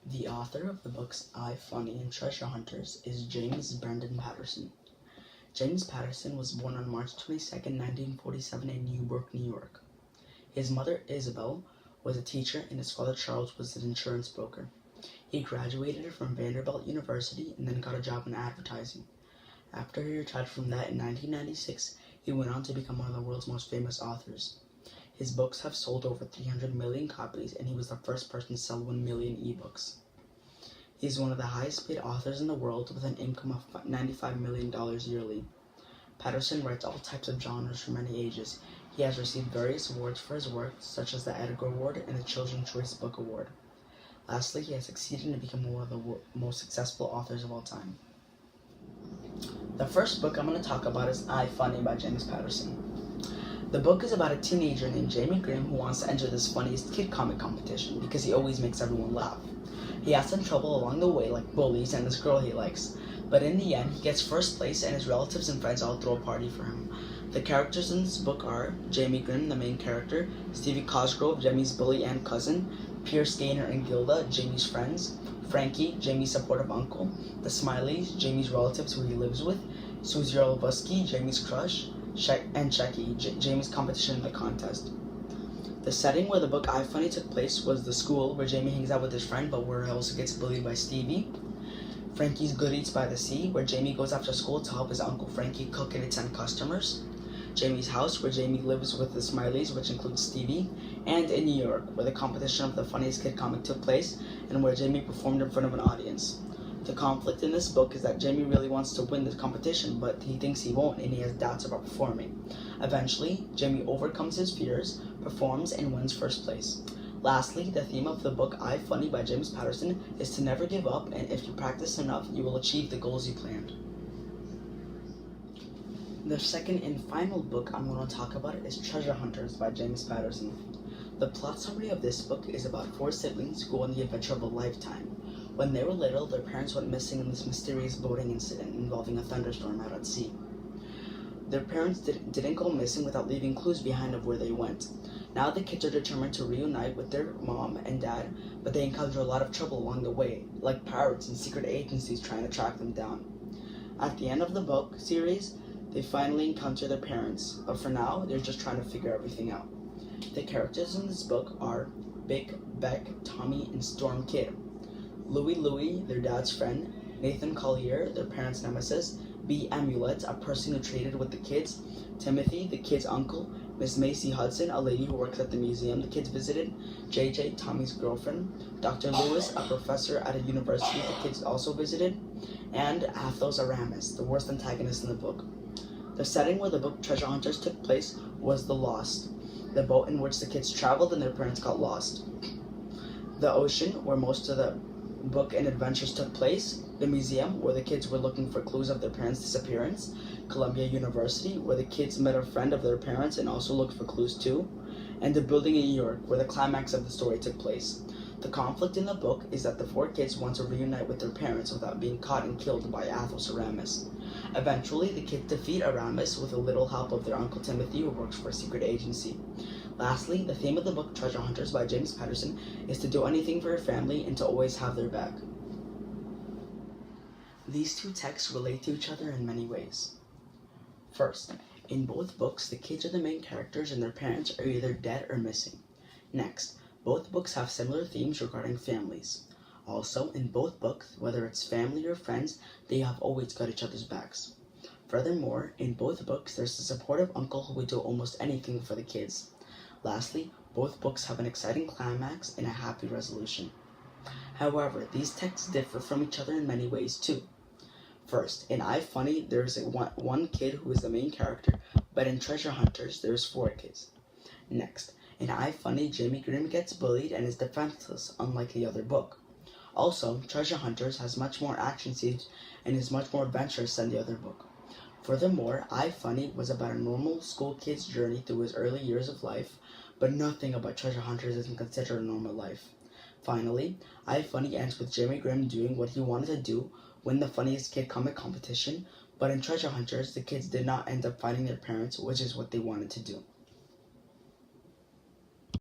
The author of the books I, Funny, and Treasure Hunters is James Brendan Patterson. James Patterson was born on March 22, 1947 in Newburgh, New York. His mother, Isabel, was a teacher and his father, Charles, was an insurance broker. He graduated from Vanderbilt University and then got a job in advertising. After he retired from that in 1996, he went on to become one of the world's most famous authors. His books have sold over 300 million copies, and he was the first person to sell 1 million ebooks. He is one of the highest paid authors in the world with an income of $95 million yearly. Patterson writes all types of genres for many ages. He has received various awards for his work, such as the Edgar Award and the Children's Choice Book Award. Lastly, he has succeeded in becoming one of the most successful authors of all time. The first book I'm going to talk about is I, Funny by James Patterson. The book is about a teenager named Jamie Grimm who wants to enter this funniest kid comic competition because he always makes everyone laugh. He has some trouble along the way, like bullies and this girl he likes, but in the end he gets first place and his relatives and friends all throw a party for him. The characters in this book are Jamie Grimm, the main character, Stevie Cosgrove, Jamie's bully and cousin, Pierce Gaynor and Gilda, Jamie's friends, Frankie, Jamie's supportive uncle, the Smileys, Jamie's relatives who he lives with, Susie Olabusky, Jamie's crush, and Checky, Jamie's competition in the contest. The setting where the book I, Funny took place was the school where Jamie hangs out with his friend but where he also gets bullied by Stevie. Frankie's Good Eats by the Sea, where Jamie goes after school to help his Uncle Frankie cook and attend customers. Jamie's house, where Jamie lives with the Smileys, which includes Stevie. And in New York, where the competition of the funniest kid comic took place and where Jamie performed in front of an audience. The conflict in this book is that Jamie really wants to win the competition, but he thinks he won't and he has doubts about performing. Eventually, Jamie overcomes his fears, performs, and wins first place. Lastly, the theme of the book I, Funny by James Patterson is to never give up, and if you practice enough, you will achieve the goals you planned. The second and final book I'm going to talk about is Treasure Hunters by James Patterson. The plot summary of this book is about 4 siblings who go on the adventure of a lifetime. When they were little, their parents went missing in this mysterious boating incident involving a thunderstorm out at sea. Their parents didn't go missing without leaving clues behind of where they went. Now the kids are determined to reunite with their mom and dad, but they encounter a lot of trouble along the way, like pirates and secret agencies trying to track them down. At the end of the book series, they finally encounter their parents, but for now, they're just trying to figure everything out. The characters in this book are Big, Beck, Tommy, and Storm Kid. Louie, their dad's friend, Nathan Collier, their parents' nemesis, B. Amulet, a person who traded with the kids, Timothy, the kid's uncle, Miss Macy Hudson, a lady who works at the museum the kids visited, JJ, Tommy's girlfriend, Dr. Lewis, a professor at a university the kids also visited, and Athos Aramis, the worst antagonist in the book. The setting where the book Treasure Hunters took place was the Lost, the boat in which the kids traveled and their parents got lost. The ocean, where most of the book and adventures took place, the museum, where the kids were looking for clues of their parents' disappearance, Columbia University, where the kids met a friend of their parents and also looked for clues too, and the building in New York, where the climax of the story took place. The conflict in the book is that the 4 kids want to reunite with their parents without being caught and killed by Athos Aramis. Eventually, the kids defeat Aramis with a little help of their Uncle Timothy, who works for a secret agency. Lastly, the theme of the book Treasure Hunters by James Patterson is to do anything for your family and to always have their back. These 2 texts relate to each other in many ways. First, in both books, the kids are the main characters and their parents are either dead or missing. Next, both books have similar themes regarding families. Also, in both books, whether it's family or friends, they have always got each other's backs. Furthermore, in both books, there's a supportive uncle who would do almost anything for the kids. Lastly, both books have an exciting climax and a happy resolution. However, these texts differ from each other in many ways too. First, in I, Funny, there's one kid who is the main character, but in Treasure Hunters, there's 4 kids. Next, in I, Funny, Jamie Grimm gets bullied and is defenseless, unlike the other book. Also, Treasure Hunters has much more action scenes and is much more adventurous than the other book. Furthermore, I, Funny was about a normal school kid's journey through his early years of life, but nothing about Treasure Hunters isn't considered a normal life. Finally, I, Funny ends with Jamie Grimm doing what he wanted to do, win the funniest kid comic competition, but in Treasure Hunters, the kids did not end up finding their parents, which is what they wanted to do.